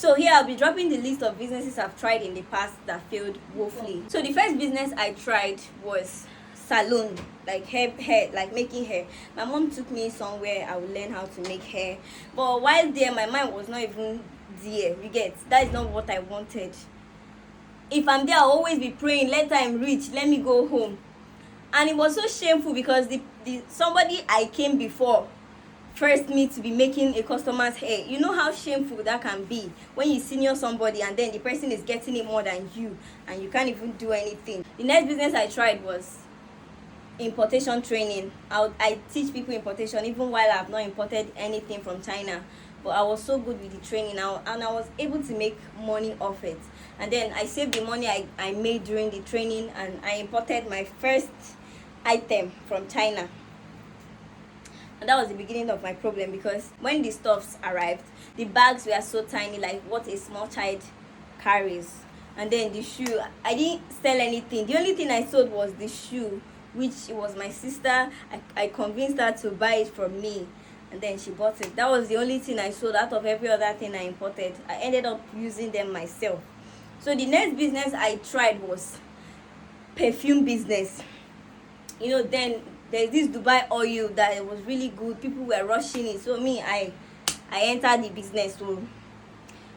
So here I'll be dropping the list of businesses I've tried in the past that failed woefully. So the first business I tried was salon, like hair, like making hair. My mom took me somewhere I would learn how to make hair, but while there my mind was not even there. You get, that is not what I wanted. If I'm there, I'll always be praying, let time reach, let me go home. And it was so shameful because the somebody I came before first me to be making a customer's hair. You know how shameful that can be when you senior somebody and then the person is getting it more than you and you can't even do anything. The next business I tried was importation training. I teach people importation even while I've not imported anything from China, but I was so good with the training now and I was able to make money off it. And then I saved the money I made during the training and I imported my first item from China. And that was the beginning of my problem because when the stuffs arrived, the bags were so tiny, like what a small child carries. And then the shoe, I didn't sell anything. The only thing I sold was the shoe, which was my sister. I convinced her to buy it from me and then she bought it. That was the only thing I sold out of every other thing I imported. I ended up using them myself. So the next business I tried was perfume business. You know, then there's this Dubai oil that it was really good. People were rushing it. So me, I entered the business. So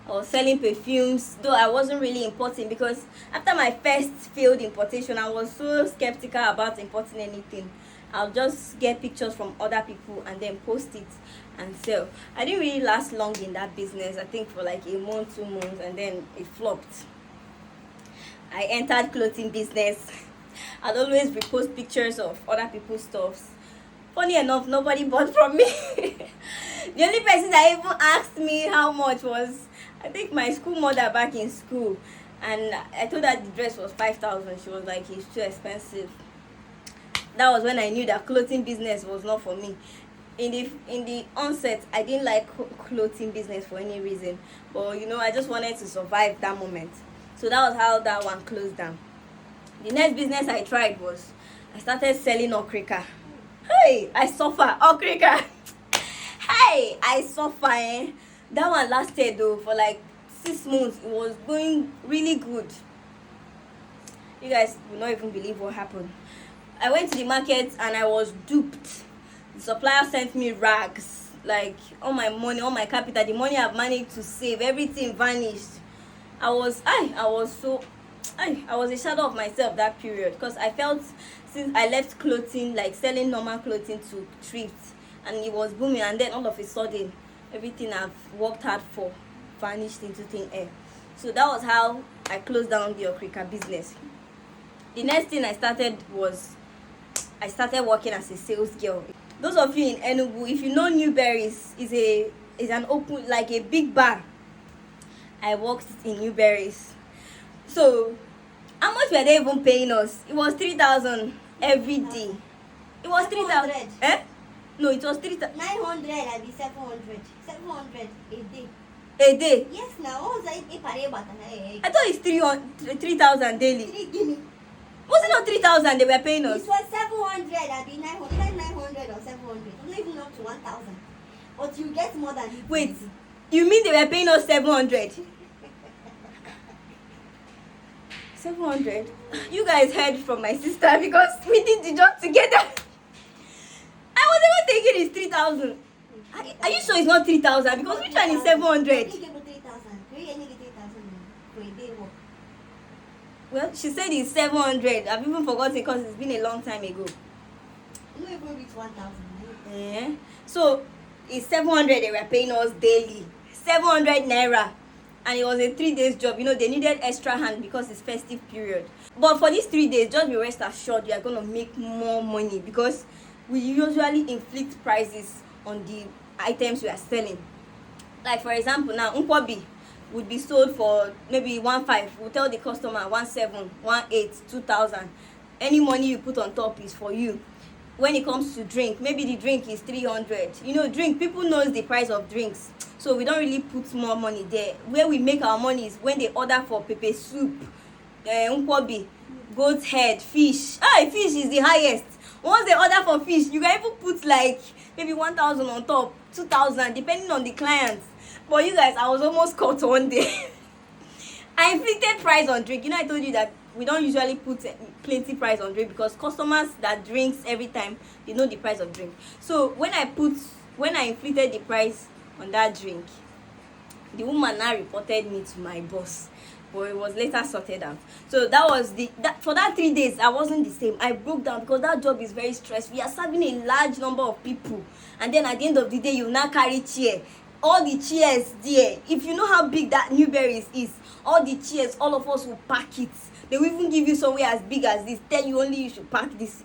I was selling perfumes, though I wasn't really importing because after my first failed importation, I was so skeptical about importing anything. I'll just get pictures from other people and then post it and sell. I didn't really last long in that business. I think for like a month, 2 months, and then it flopped. I entered clothing business. I'd always repost pictures of other people's stuffs. Funny enough, nobody bought from me. The only person that even asked me how much was, I think, my school mother back in school. And I told her the dress was 5,000. She was like, it's too expensive. That was when I knew that clothing business was not for me. In the onset, I didn't like clothing business for any reason. But, you know, I just wanted to survive that moment. So that was how that one closed down. The next business I tried was I started selling okrika. Hey, I suffer. Okrika. Hey, I suffer. That one lasted though for like 6 months. It was going really good. You guys will not even believe what happened. I went to the market and I was duped. The supplier sent me rags. Like all my money, all my capital, the money I've managed to save, everything vanished. I was a shadow of myself that period because I felt since I left clothing, like selling normal clothing to thrift, and it was booming, and then all of a sudden everything I've worked hard for vanished into thin air. So that was how I closed down the okrika business. The next thing I started was I started working as a sales girl. Those of you in Enugu, if you know Newberries, is an open, like a big bar. I worked in Newberries. So how much were they even paying us? It was 3,000 every day. It was 3,000. Eh? No, it was 3,000. 900 and be 700. 700 a day. A day? Yes, now. I thought it's 3,000 daily. Give me. Was it not 3,000 they were paying us? It was 700 and be 900. 900 or 700. I'm not even up to 1,000. But you get more than it. Wait, you mean they were paying us 700? 700? You guys heard from my sister because we did the job together. I was even thinking it's 3,000. Are you sure it's not 3,000? Because which one is 700? Well, she said it's 700. I've even forgotten because it's been a long time ago. You even reach 1,000. Yeah. So it's 700 they were paying us daily. 700 naira. And it was a 3 days job. You know, they needed extra hand because it's festive period. But for these 3 days, just be rest assured you are going to make more money because we usually inflict prices on the items we are selling. Like for example, now Nkwobi would be sold for maybe 1,500. We'll tell the customer 1,700, 1,800, 2,000. Any money you put on top is for you. When it comes to drink, maybe the drink is 300. You know, drink, people knows the price of drinks. So we don't really put more money there. Where we make our money is when they order for pepper soup, Nkwobi, goat's head, fish. Fish is the highest. Once they order for fish, you can even put like maybe 1,000 on top, 2,000, depending on the clients. But you guys, I was almost caught one day. I inflicted price on drink. You know, I told you that we don't usually put plenty price on drink because customers that drinks every time, they know the price of drink. So when I inflicted the price on that drink, the woman now reported me to my boss, but it was later sorted out. So that was for that 3 days I wasn't the same. I broke down because that job is very stressful. We are serving a large number of people, and then at the end of the day you now carry chair, all the chairs there. If you know how big that Newberry's is, all the chairs, all of us will pack it. They will even give you somewhere as big as this, tell you only you should pack this.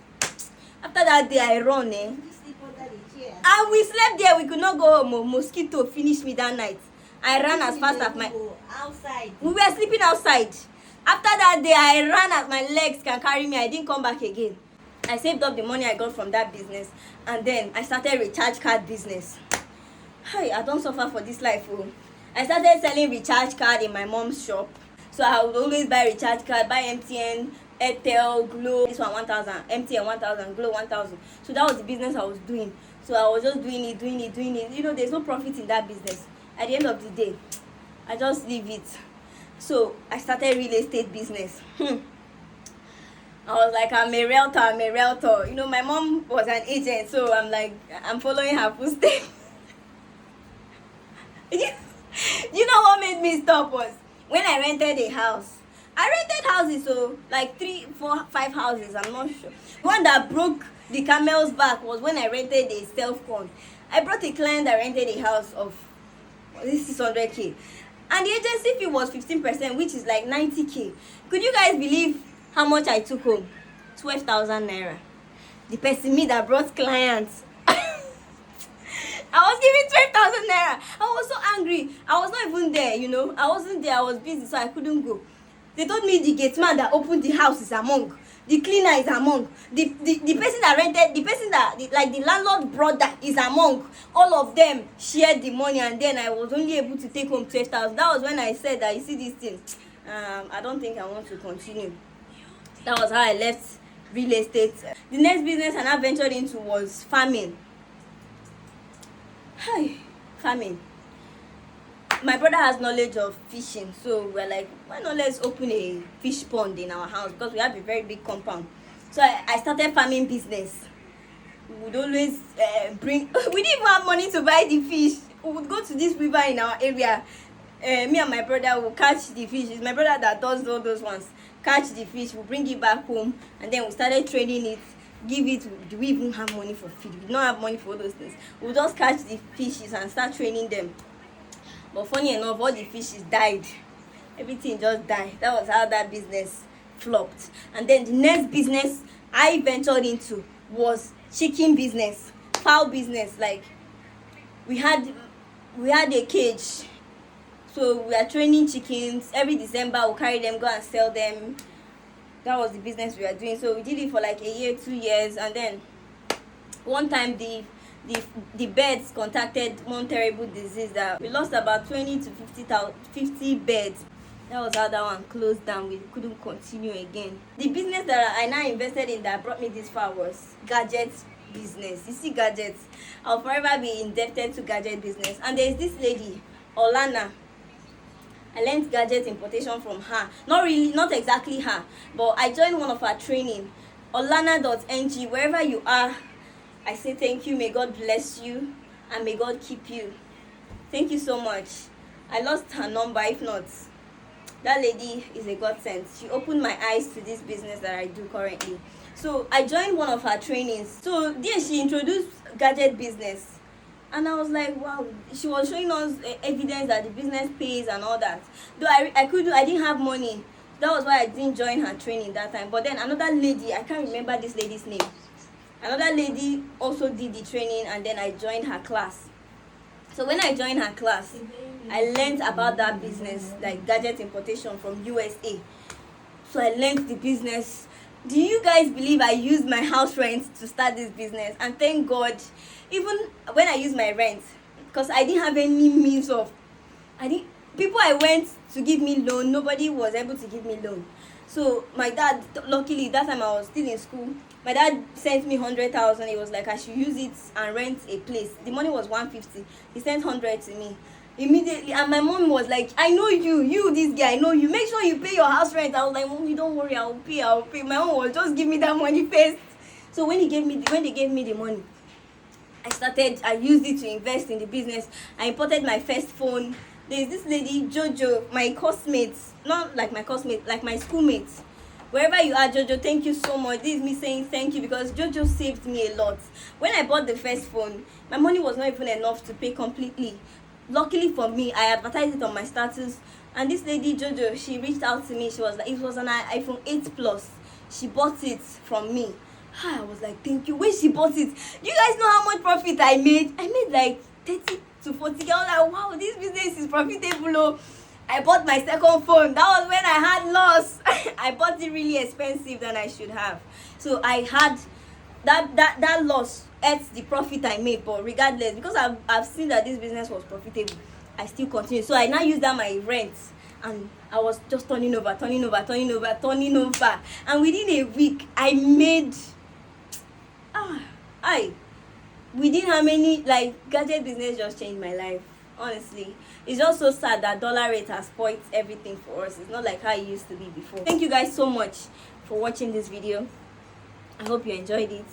After that day I run You sleep under the chair. and we slept there. We could not go home. Mosquito finished me that night. I ran as fast as my outside. we were sleeping outside. After that day I ran as my legs can carry me. I didn't come back again. I saved up the money I got from that business, and then I started recharge card business. Hi, I don't suffer for this life. Oh. I started selling recharge card in my mom's shop. So I would always buy recharge card, buy MTN, Airtel, Glo. This one 1,000, MTN 1,000, Glo 1,000. So that was the business I was doing. So I was just doing it. You know, there's no profit in that business. At the end of the day, I just leave it. So I started real estate business. I was like, I'm a realtor. You know, my mom was an agent, so I'm like, I'm following her footsteps. You know what made me stop was when I rented a house. I rented houses, so like 3, 4, 5 houses, I'm not sure. One that broke the camel's back was when I rented a self-con. I brought a client that rented a house of 600k, and the agency fee was 15%, which is like 90k. Could you guys believe how much I took home? 12,000 naira. The person me that brought clients, I was giving 12,000 naira. I was so angry. I was not even there, you know. I wasn't there. I was busy, so I couldn't go. They told me the gate man that opened the house is among. The cleaner is among. The person that rented, the person that like the landlord brother is among. All of them shared the money, and then I was only able to take home 12,000. That was when I said that, you see this thing, I don't think I want to continue. That was how I left real estate. The next business I now ventured into was farming. Hi, farming. My brother has knowledge of fishing, so we're like, why not let's open a fish pond in our house, because we have a very big compound. So I started farming business. We would always bring we didn't even have money to buy the fish. We would go to this river in our area. Me and my brother will catch the fish. It's my brother that does all those ones. Catch the fish, we'll bring it back home, and then we started training it. Give it. Do we even have money for feed? We don't have money for all those things. We'll just catch the fishes and start training them. But funny enough, all the fishes died. Everything just died. That was how that business flopped. And then the next business I ventured into was chicken business, fowl business. Like we had a cage, so we are training chickens. Every December we'll carry them, go and sell them. That was the business we were doing. So we did it for like a year, 2 years, and then one time the birds contacted one terrible disease that we lost about 20 to 50 birds. That was how that one closed down. We couldn't continue again. The business that I now invested in that brought me this far was gadgets business. You see, gadgets, I'll forever be indebted to gadget business. And there's this lady, Olana. I learned gadget importation from her. Not exactly her, but I joined one of her training, olana.ng. Wherever you are, I say thank you. May God bless you, and may God keep you. Thank you so much. I lost her number. If not, that lady is a godsend. She opened my eyes to this business that I do currently. So I joined one of her trainings. So there she introduced gadget business, and I was like, wow. She was showing us evidence that the business pays and all that. Though I didn't have money. That was why I didn't join her training that time. But then another lady, I can't remember this lady's name. Another lady also did the training, and then I joined her class. So when I joined her class, I learned about that business, like gadget importation from USA. So I learned the business. Do you guys believe I used my house rent to start this business? And thank God, even when I used my rent, because I didn't have any means of, people I went to give me loan, nobody was able to give me loan. So my dad, luckily that time I was still in school, my dad sent me 100,000. He was like, I should use it and rent a place. The money was 150. He sent 100 to me. immediately. And my mom was like, I know you this guy, I know you, make sure you pay your house rent. I was like, Mommy, don't worry, I'll pay. My mom was just give me that money first. So when they gave me the money, I used it to invest in the business. I imported my first phone. There's this lady Jojo, my classmates, not like my classmates, like my schoolmates. Wherever you are, Jojo, thank you so much. This is me saying thank you because Jojo saved me a lot. When I bought the first phone, my money was not even enough to pay completely. Luckily for me, I advertised it on my status, and this lady Jojo, she reached out to me. She was like, it was an iPhone 8 Plus. She bought it from me. I was like, thank you. When she bought it, do you guys know how much profit I made? I made like 30 to 40. I was like, wow, this business is profitable. Oh. I bought my second phone. That was when I had loss. I bought it really expensive than I should have. So I had that loss at the profit I made. But regardless, because I've seen that this business was profitable, I still continue. So I now use that my rent, and I was just turning over. And within a week, I made within how many, like, gadget business just changed my life. Honestly, it's just so sad that dollar rate has spoiled everything for us. It's not like how it used to be before. Thank you guys so much for watching this video. I hope you enjoyed it.